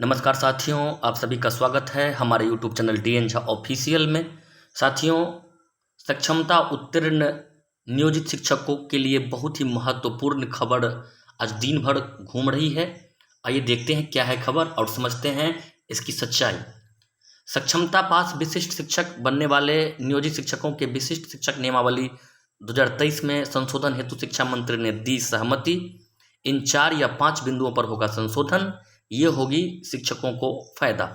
नमस्कार साथियों, आप सभी का स्वागत है हमारे YouTube channel DN Jha official में। साथियों, सक्षमता उत्तीर्ण नियोजित शिक्षकों के लिए बहुत ही महत्वपूर्ण खबर आज दिन भर घूम रही है। आइए देखते हैं क्या है खबर और समझते हैं इसकी सच्चाई। सक्षमता पास विशिष्ट शिक्षक बनने वाले नियोजित शिक्षकों के विशिष्ट शिक्षक नियमावली 2023 में संशोधन हेतु शिक्षा मंत्री ने दी सहमति। इन 4 या 5 बिंदुओं पर होगा संशोधन, ये होगी शिक्षकों को फायदा।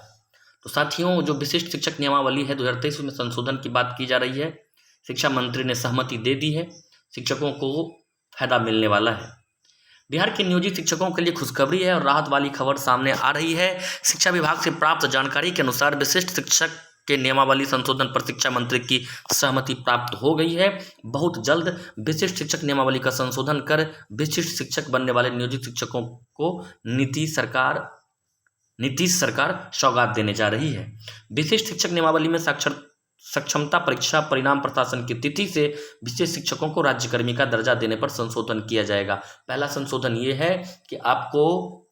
तो साथियों, जो विशिष्ट शिक्षक नियमावली है 2023 में संशोधन की बात की जा रही है। शिक्षा मंत्री ने सहमति दे दी है, शिक्षकों को फायदा मिलने वाला है। बिहार के नियोजित शिक्षकों के लिए खुशखबरी है और राहत वाली खबर सामने आ रही है। शिक्षा विभाग से प्राप्त जानकारी के अनुसार विशिष्ट शिक्षक के नियमावली संशोधन पर शिक्षा मंत्री की सहमति प्राप्त हो गई है। बहुत जल्द विशिष्ट शिक्षक नियमावली का संशोधन कर विशिष्ट शिक्षक बनने वाले नियोजित शिक्षकों को नीतीश सरकार सौगात देने जा रही है। विशिष्ट शिक्षक नियमावली में सक्षमता परीक्षा परिणाम प्रशासन की तिथि से विशेष शिक्षकों को राज्यकर्मी का दर्जा देने पर संशोधन किया जाएगा। पहला संशोधन ये है कि आपको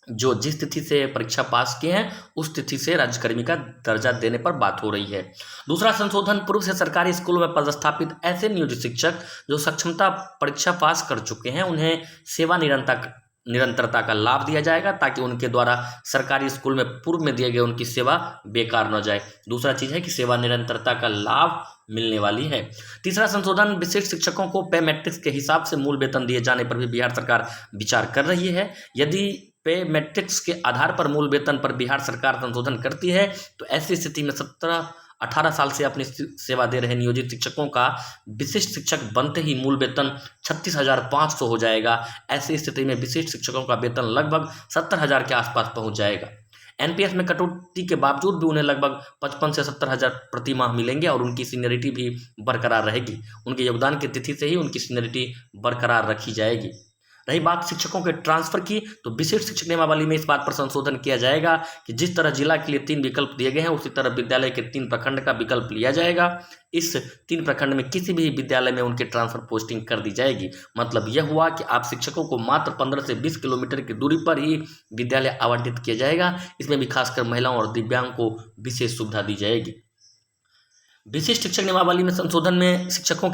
जो जिस तिथि से परीक्षा पास किए हैं उस तिथि से राज्यकर्मी का दर्जा देने पर बात हो रही है। दूसरा संशोधन, पूर्व से सरकारी स्कूलों में पदस्थापित ऐसे नियोजित शिक्षक जो सक्षमता परीक्षा पास कर चुके हैं उन्हें सेवा निरंतरता का लाभ दिया जाएगा, ताकि उनके द्वारा सरकारी स्कूल में पूर्व में दिए गए उनकी सेवा बेकार न जाए। दूसरा चीज़ है कि सेवा निरंतरता का लाभ मिलने वाली है। तीसरा संशोधन, विशिष्ट शिक्षकों को पे मैट्रिक्स के हिसाब से मूल वेतन दिए जाने पर भी बिहार सरकार विचार कर रही है। यदि पे मैट्रिक्स के आधार पर मूल वेतन पर बिहार सरकार संशोधन करती है तो ऐसी स्थिति में 17-18 साल से अपनी सेवा दे रहे नियोजित शिक्षकों का विशिष्ट शिक्षक बनते ही मूल वेतन 36,500 हो जाएगा। ऐसी स्थिति में विशिष्ट शिक्षकों का वेतन लगभग 70,000 के आसपास पहुंच जाएगा। एनपीएस में कटौती के बावजूद भी उन्हें लगभग 55 से 70,000 प्रति माह मिलेंगे और उनकी सीनियरिटी भी बरकरार रहेगी। उनके योगदान की तिथि से ही उनकी सीनियरिटी बरकरार रखी जाएगी। रही बात शिक्षकों के ट्रांसफर की, तो विशिष्ट शिक्षक नियमावली में इस बात पर संशोधन किया जाएगा कि जिस तरह जिला के लिए 3 विकल्प दिए गए हैं उसी तरह विद्यालय के 3 प्रखंड का विकल्प लिया जाएगा। इस 3 प्रखंड में किसी भी विद्यालय में उनके ट्रांसफर पोस्टिंग कर दी जाएगी। मतलब यह हुआ कि आप शिक्षकों को मात्र 15 से 20 किलोमीटर की दूरी पर ही विद्यालय आवंटित किया जाएगा। इसमें भी खासकर महिलाओं और दिव्यांग को विशेष सुविधा दी जाएगी। विशिष्ट शिक्षक नियमावली में संशोधन में शिक्षकों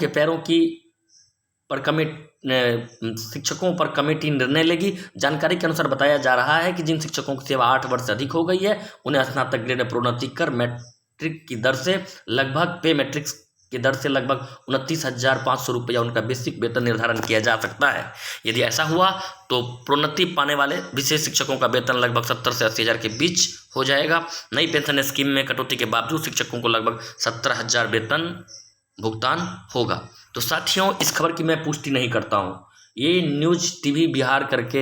पर कमेटी निर्णय लेगी। जानकारी के अनुसार बताया जा रहा है कि जिन शिक्षकों की सेवा 8 वर्ष से अधिक हो गई है उन्हें स्नातक ग्रेड में प्रोन्नति कर मैट्रिक की दर से लगभग पे मैट्रिक्स की दर से लगभग 29,500 रुपया उनका बेसिक वेतन निर्धारण किया जा सकता है। यदि ऐसा हुआ तो प्रोन्नति पाने वाले विशेष शिक्षकों का वेतन लगभग 70 से 80,000 के बीच हो जाएगा। नई पेंशन स्कीम में कटौती के बावजूद शिक्षकों को लगभग 70,000 वेतन भुगतान होगा। तो साथियों, इस खबर की मैं पुष्टि नहीं करता हूँ, ये न्यूज टीवी बिहार करके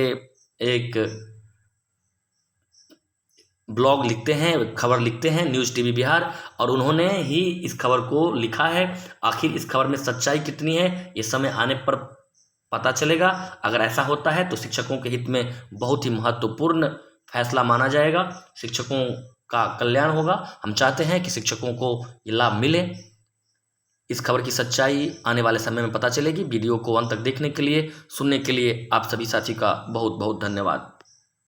एक ब्लॉग लिखते हैं, खबर लिखते हैं न्यूज टीवी बिहार, और उन्होंने ही इस खबर को लिखा है। आखिर इस खबर में सच्चाई कितनी है ये समय आने पर पता चलेगा। अगर ऐसा होता है तो शिक्षकों के हित में बहुत ही महत्वपूर्ण फैसला माना जाएगा, शिक्षकों का कल्याण होगा। हम चाहते हैं कि शिक्षकों को ये लाभ मिले। इस खबर की सच्चाई आने वाले समय में पता चलेगी। वीडियो को अंत तक देखने के लिए, सुनने के लिए आप सभी साथी का बहुत बहुत धन्यवाद।